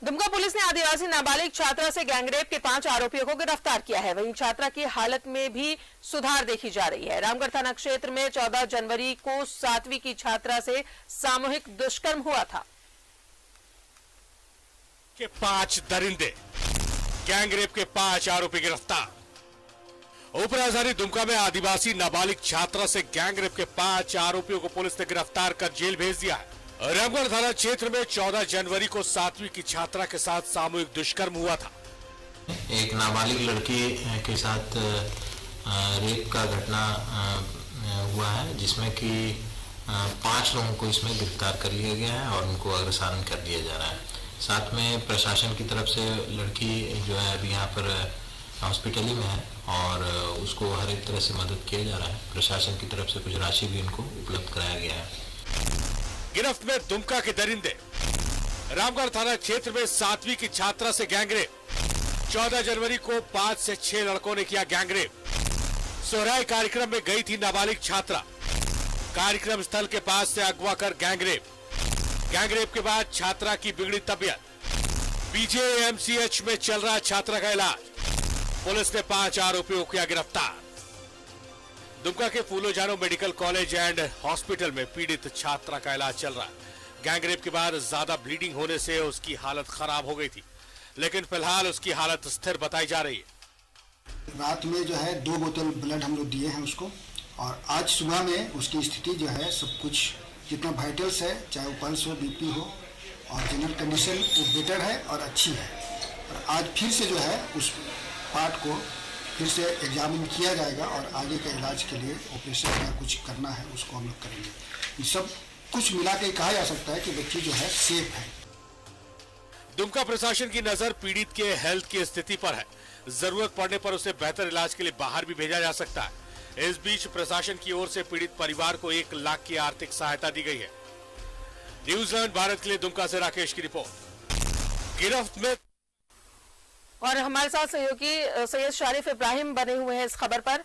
Dumka police ने आदिवासी नाबालिग छात्रा से गैंगरेप के 5 आरोपियों को गिरफ्तार किया है। वहीं छात्रा की हालत में भी सुधार देखी जा रही है। रामगढ़ थाना क्षेत्र में 14 जनवरी को 7वीं की छात्रा से सामूहिक दुष्कर्म हुआ था। के 5 दरिंदे, गैंगरेप के 5 आरोपी गिरफ्तार। उपराजधानी दुमका में आदिवासी नाबालिग छात्रा से गैंगरेप के 5 आरोपियों को पुलिस ने गिरफ्तार कर जेल भेज दिया है। रामगढ़ थाना क्षेत्र में 14 जनवरी को 7वीं की छात्रा के साथ सामूहिक दुष्कर्म हुआ था। एक नाबालिग लड़की के साथ रेप का घटना हुआ है, जिसमें कि 5 लोगों को इसमें गिरफ्तार कर लिया गया है और उनको अग्रसारण कर दिया जा रहा है। साथ में प्रशासन की तरफ से लड़की जो है अभी यहाँ पर हॉस्पिटल में है और उसको हर एक तरह से मदद किया जा रहा है। प्रशासन की तरफ से कुछ राशि भी उनको उपलब्ध कराया गया है। गिरफ्त में दुमका के दरिंदे। रामगढ़ थाना क्षेत्र में 7वीं की छात्रा से गैंगरेप। 14 जनवरी को 5 से 6 लड़कों ने किया गैंगरेप। सोहराय कार्यक्रम में गई थी नाबालिग छात्रा। कार्यक्रम स्थल के पास से अगवा कर गैंगरेप। गैंगरेप के बाद छात्रा की बिगड़ी तबीयत। बीजेएमसीएच में चल रहा छात्रा का इलाज। पुलिस ने 5 आरोपियों को किया गिरफ्तार। दुमका के फूलो जानो मेडिकल कॉलेज एंड हॉस्पिटल में पीड़ित छात्रा का इलाज चल रहा है। गैंगरेप के बाद ज्यादा ब्लीडिंग होने से उसकी हालत खराब हो गई थी, लेकिन फिलहाल उसकी हालत स्थिर बताई जा रही है। रात में जो है 2 बोतल ब्लड हम लोग दिए हैं उसको, और आज सुबह में उसकी स्थिति जो है सब कुछ जितना वाइटल्स है, चाहे वो पल्स हो, बीपी हो और जनरल कंडीशन वो बेटर है और अच्छी है। और आज फिर से जो है उस पार्ट को फिर से एग्जामिन किया जाएगा और आगे के इलाज के लिए ऑपरेशन या कुछ करना है उसको हम लोग करेंगे। ये सब कुछ मिला के कहा जा सकता है कि बच्ची जो है सेफ है। दुमका प्रशासन की नजर पीड़ित के हेल्थ की स्थिति पर है। जरूरत पड़ने पर उसे बेहतर इलाज के लिए बाहर भी भेजा जा सकता है। इस बीच प्रशासन की ओर से पीड़ित परिवार को 1 लाख की आर्थिक सहायता दी गई है। न्यूजीलैंड भारत के लिए दुमका से राकेश की रिपोर्ट। गिरफ्त में और हमारे साथ सहयोगी सैयद शारिफ इब्राहिम बने हुए हैं इस खबर पर।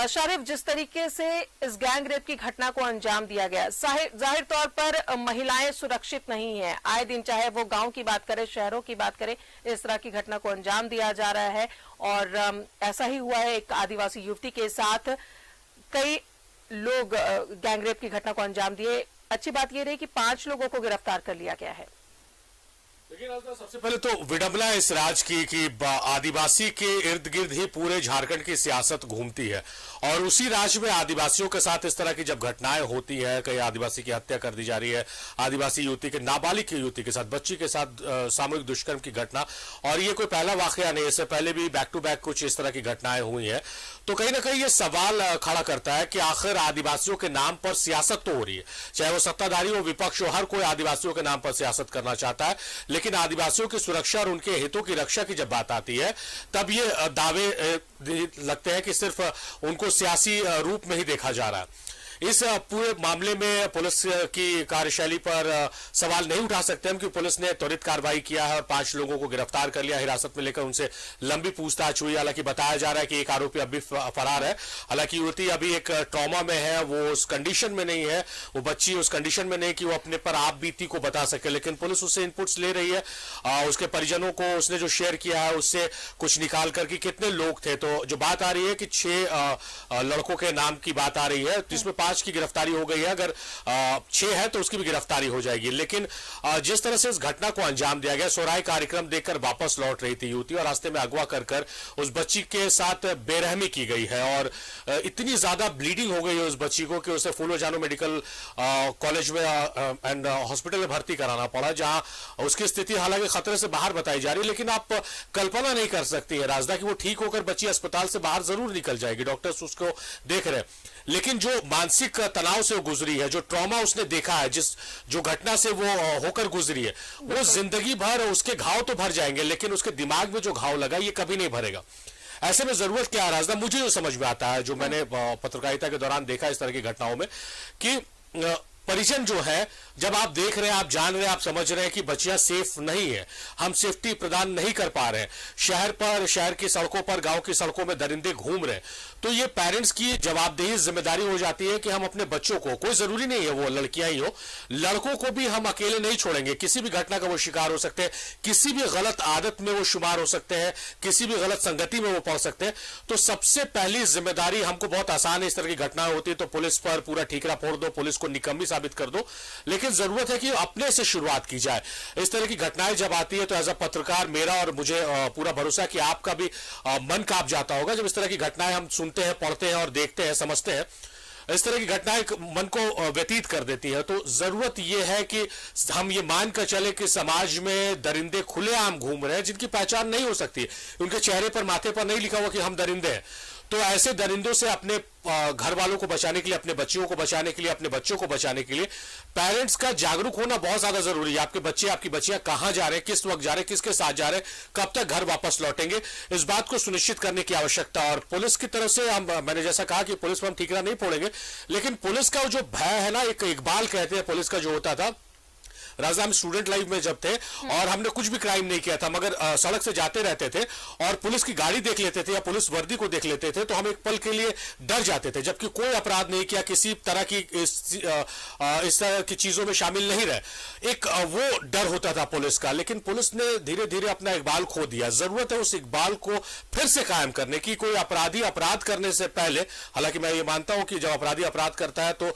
शारिफ, जिस तरीके से इस गैंग रेप की घटना को अंजाम दिया गया, जाहिर तौर पर महिलाएं सुरक्षित नहीं हैं। आए दिन चाहे वो गांव की बात करें, शहरों की बात करें, इस तरह की घटना को अंजाम दिया जा रहा है। और ऐसा ही हुआ है एक आदिवासी युवती के साथ। कई लोग गैंग रेप की घटना को अंजाम दिए। अच्छी बात यह रही कि 5 लोगों को गिरफ्तार कर लिया गया है। लेकिन सबसे पहले तो विडंबना इस राज की कि आदिवासी के इर्द गिर्द ही पूरे झारखंड की सियासत घूमती है, और उसी राज्य में आदिवासियों के साथ इस तरह की जब घटनाएं होती है, कई आदिवासी की हत्या कर दी जा रही है, आदिवासी युवती के, नाबालिग की युवती के साथ, बच्ची के साथ सामूहिक दुष्कर्म की घटना, और ये कोई पहला वाकया नहीं, इससे पहले भी बैक टू बैक कुछ इस तरह की घटनाएं हुई है। तो कहीं ना कहीं ये सवाल खड़ा करता है कि आखिर आदिवासियों के नाम पर सियासत तो हो रही है, चाहे वो सत्ताधारी हो, विपक्ष हो, हर कोई आदिवासियों के नाम पर सियासत करना चाहता है। लेकिन आदिवासियों की सुरक्षा और उनके हितों की रक्षा की जब बात आती है, तब ये दावे लगते हैं कि सिर्फ उनको सियासी रूप में ही देखा जा रहा है। इस पूरे मामले में पुलिस की कार्यशैली पर सवाल नहीं उठा सकते हम, क्योंकि पुलिस ने त्वरित कार्रवाई किया है और 5 लोगों को गिरफ्तार कर लिया, हिरासत में लेकर उनसे लंबी पूछताछ हुई। हालांकि बताया जा रहा है कि एक आरोपी अभी फरार है। हालांकि युवती अभी एक ट्रॉमा में है, वो उस कंडीशन में नहीं है, वो बच्ची उस कंडीशन में नहीं कि वो अपने पर आप बीती को बता सके, लेकिन पुलिस उससे इनपुट्स ले रही है। उसके परिजनों को उसने जो शेयर किया है उससे कुछ निकाल कर कि कितने लोग थे। तो जो बात आ रही है कि 6 लड़कों के नाम की बात आ रही है, जिसमें 5 की गिरफ्तारी हो गई है। अगर 6 है तो उसकी भी गिरफ्तारी हो जाएगी। लेकिन जिस तरह से इस घटना को अंजाम दिया गया, सोहराय कार्यक्रम देखकर वापस लौट रही थी युवती और रास्ते में अगवा कर उस बच्ची के साथ बेरहमी की गई है, और इतनी ज्यादा ब्लीडिंग हो गई है उस बच्ची को कि उसे फूलो जानो मेडिकल कॉलेज में एंड हॉस्पिटल में भर्ती कराना पड़ा, जहां उसकी स्थिति हालांकि खतरे से बाहर बताई जा रही है। लेकिन आप कल्पना नहीं कर सकती है राजदा कि वो ठीक होकर बच्ची अस्पताल से बाहर जरूर निकल जाएगी, डॉक्टर्स उसको देख रहे हैं, लेकिन जो मानसिक तनाव से वो गुजरी है, जो ट्रॉमा उसने देखा है, जो घटना से वो होकर गुजरी है, वो जिंदगी भर उसके घाव तो भर जाएंगे, लेकिन उसके दिमाग में जो घाव लगा ये कभी नहीं भरेगा। ऐसे में जरूरत क्या है राजदा, मुझे जो समझ में आता है, जो मैंने पत्रकारिता के दौरान देखा इस तरह की घटनाओं में, कि परिजन जो है जब आप देख रहे हैं, आप जान रहे हैं, आप समझ रहे हैं कि बच्चियां सेफ नहीं है, हम सेफ्टी प्रदान नहीं कर पा रहे हैं, शहर की सड़कों पर, गांव की सड़कों में दरिंदे घूम रहे हैं, तो ये पेरेंट्स की जवाबदेही, जिम्मेदारी हो जाती है कि हम अपने बच्चों को, कोई जरूरी नहीं है वो लड़कियां ही हो, लड़कों को भी हम अकेले नहीं छोड़ेंगे। किसी भी घटना का वो शिकार हो सकते हैं, किसी भी गलत आदत में वो शुमार हो सकते हैं, किसी भी गलत संगति में वो पड़ सकते हैं। तो सबसे पहली जिम्मेदारी, हमको बहुत आसान है, इस तरह की घटनाएं होती है तो पुलिस पर पूरा ठीकरा फोड़ दो, पुलिस को निकम्मी साबित कर दो, लेकिन जरूरत है कि अपने से शुरुआत की जाए। इस तरह की घटनाएं जब आती है तो एज अ पत्रकार मेरा और मुझे पूरा भरोसा है कि आपका भी मन कांप जाता होगा जब इस तरह की घटनाएं हम सुनते हैं, पढ़ते हैं और देखते हैं, समझते हैं। इस तरह की घटनाएं मन को व्यतीत कर देती है। तो जरूरत यह है कि हम ये मानकर चले कि समाज में दरिंदे खुलेआम घूम रहे हैं जिनकी पहचान नहीं हो सकती, उनके चेहरे पर, माथे पर नहीं लिखा हुआ कि हम दरिंदे हैं। तो ऐसे दरिंदों से अपने घर वालों को बचाने के लिए, अपने बच्चियों को बचाने के लिए, अपने बच्चों को बचाने के लिए पेरेंट्स का जागरूक होना बहुत ज्यादा जरूरी है। आपके बच्चे, आपकी बच्चियां कहां जा रहे हैं, किस वक्त जा रहे हैं, किसके साथ जा रहे हैं, कब तक घर वापस लौटेंगे, इस बात को सुनिश्चित करने की आवश्यकता। और पुलिस की तरफ से मैंने जैसा कहा कि पुलिस पर हम ठीकरा नहीं फोड़ेंगे, लेकिन पुलिस का जो भय है ना, एक इकबाल कहते हैं पुलिस का जो होता था, राजा, हम स्टूडेंट लाइफ में जब थे और हमने कुछ भी क्राइम नहीं किया था, मगर सड़क से जाते रहते थे और पुलिस की गाड़ी देख लेते थे या पुलिस वर्दी को देख लेते थे तो हम एक पल के लिए डर जाते थे, जबकि कोई अपराध नहीं किया, किसी तरह की इस तरह की चीजों में शामिल नहीं रहे। एक वो डर होता था पुलिस का, लेकिन पुलिस ने धीरे धीरे अपना इकबाल खो दिया। जरूरत है उस इकबाल को फिर से कायम करने की। कोई अपराधी अपराध करने से पहले, हालांकि मैं ये मानता हूं कि जब अपराधी अपराध करता है तो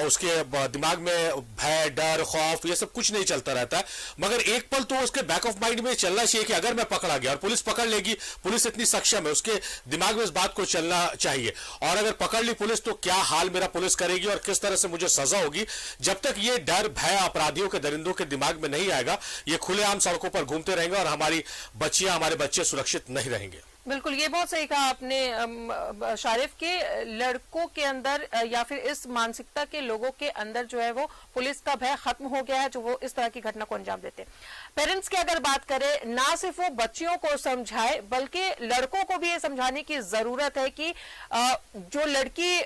उसके दिमाग में भय, डर, खौफ, ये सब कुछ नहीं चलता रहता है, मगर एक पल तो उसके बैक ऑफ माइंड में चलना चाहिए कि अगर मैं पकड़ा गया और पुलिस पकड़ लेगी, पुलिस इतनी सक्षम है, उसके दिमाग में इस बात को चलना चाहिए। और अगर पकड़ ली पुलिस तो क्या हाल मेरा पुलिस करेगी और किस तरह से मुझे सजा होगी। जब तक ये डर, भय अपराधियों के, दरिंदों के दिमाग में नहीं आएगा, ये खुलेआम सड़कों पर घूमते रहेंगे और हमारी बच्चियां, हमारे बच्चे सुरक्षित नहीं रहेंगे। बिल्कुल, ये बहुत सही कहा आपने शारिफ, के लड़कों के अंदर या फिर इस मानसिकता के लोगों के अंदर जो है वो पुलिस का भय खत्म हो गया है, जो वो इस तरह की घटना को अंजाम देते हैं। पेरेंट्स की अगर बात करें, ना सिर्फ वो बच्चियों को समझाए बल्कि लड़कों को भी ये समझाने की जरूरत है कि जो लड़की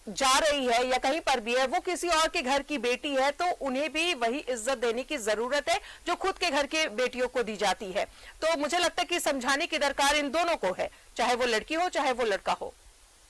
जा रही है या कहीं पर भी है वो किसी और के घर की बेटी है, तो उन्हें भी वही इज्जत देने की जरूरत है जो खुद के घर के बेटियों को दी जाती है। तो मुझे लगता है कि समझाने की दरकार इन दोनों को है, चाहे वो लड़की हो चाहे वो लड़का हो।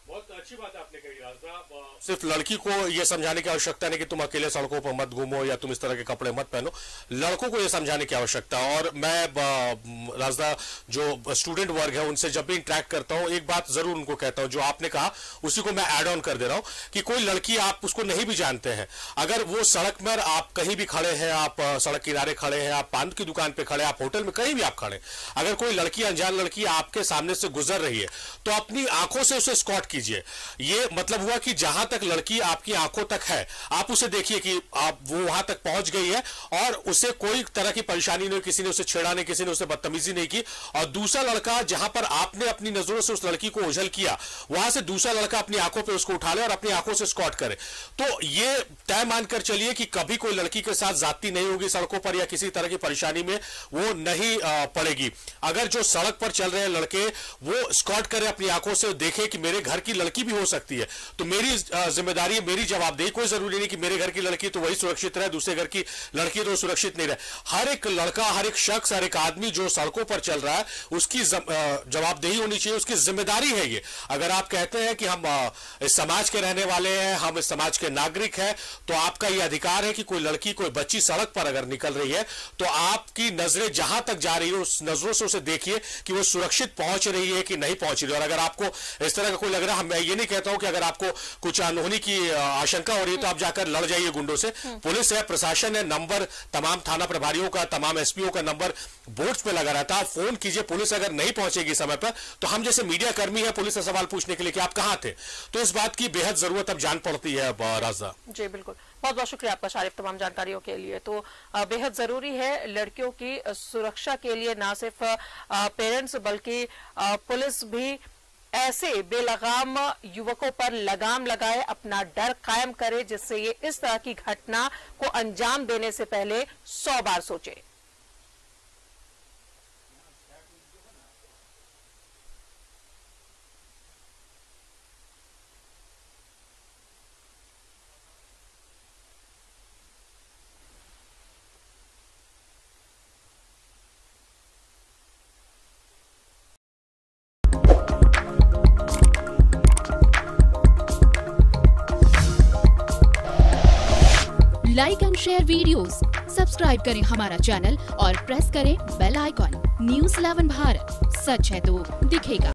बहुत अच्छी बात आपने कही राजा। सिर्फ लड़की को यह समझाने की आवश्यकता नहीं कि तुम अकेले सड़कों पर मत घूमो या तुम इस तरह के कपड़े मत पहनो, लड़कों को यह समझाने की आवश्यकता है। और मैं राजा, जो स्टूडेंट वर्ग है उनसे जब भी इंटरेक्ट करता हूं, एक बात जरूर उनको कहता हूं, जो आपने कहा उसी को मैं ऐड ऑन कर दे रहा हूं कि कोई लड़की, आप उसको नहीं भी जानते हैं, अगर वो सड़क पर, आप कहीं भी खड़े हैं, आप सड़क किनारे खड़े हैं, आप पान की दुकान पर खड़े, आप होटल में, कहीं भी आप खड़े, अगर कोई लड़की, अनजान लड़की आपके सामने से गुजर रही है तो अपनी आंखों से उसे स्कॉट कीजिए। ये मतलब हुआ कि जहां तक लड़की आपकी आंखों तक है, आप उसे देखिए कि आप वो वहां तक पहुंच गई है और उसे कोई तरह की परेशानी नहीं, किसी ने उसे छेड़ा नहीं, किसी ने उसे बदतमीजी नहीं की। और दूसरा लड़का, जहां पर आपने अपनी नजरों से उस लड़की को ओझल किया, वहां से दूसरा लड़का अपनी आंखों पे उसको उठा ले और अपनी आंखों से स्कॉट करे। तो ये तय मानकर चलिए कि कभी कोई लड़की के साथ ज्यादती नहीं होगी सड़कों पर, या किसी तरह की परेशानी में वो नहीं पड़ेगी। अगर जो सड़क पर चल रहे हैं लड़के, वो स्कॉट करे, अपनी आंखों से देखे कि मेरे घर की लड़की भी हो सकती है, तो मेरी जिम्मेदारी है, मेरी जवाबदेही। कोई जरूरी नहीं कि मेरे घर की लड़की तो वही सुरक्षित रहे, दूसरे घर की लड़की तो सुरक्षित नहीं रहे। हर एक लड़का, हर एक शख्स, हर एक आदमी जो सड़कों पर चल रहा है, उसकी जवाबदेही होनी चाहिए, उसकी जिम्मेदारी है ये। अगर आप कहते हैं कि हम इस समाज के रहने वाले हैं, हम इस समाज के नागरिक हैं, तो आपका यह अधिकार है कि कोई लड़की, कोई बच्ची सड़क पर अगर निकल रही है तो आपकी नजरें जहां तक जा रही है, उस नजरों से उसे देखिए कि वो सुरक्षित पहुंच रही है कि नहीं पहुंच रही है। और अगर आपको इस तरह का कोई लग रहा है, मैं ये नहीं कहता हूं कि अगर आपको कुछ अनहोनी की आशंका हो रही है तो आप जाकर लड़ जाइए गुंडों से। पुलिस है, प्रशासन है, नंबर तमाम थाना प्रभारियों का, तमाम एसपीओ का नंबर बोर्ड्स पे लगा रहता है, आप फोन कीजिए। पुलिस अगर नहीं पहुंचेगी समय पर तो हम जैसे मीडिया कर्मी है पुलिस से सवाल पूछने के लिए कि आप कहां थे। तो इस बात की बेहद जरूरत अब जान पड़ती है राजा। जी बिल्कुल, बहुत बहुत शुक्रिया आपका शारिफ तमाम जानकारियों के लिए। तो बेहद जरूरी है लड़कियों की सुरक्षा के लिए ना सिर्फ पेरेंट्स बल्कि पुलिस भी ऐसे बेलगाम युवकों पर लगाम लगाए, अपना डर कायम करे, जिससे ये इस तरह की घटना को अंजाम देने से पहले 100 बार सोचे। शेयर वीडियोस, सब्सक्राइब करें हमारा चैनल और प्रेस करें बेल आइकॉन। News 11 भारत, सच है तो दिखेगा।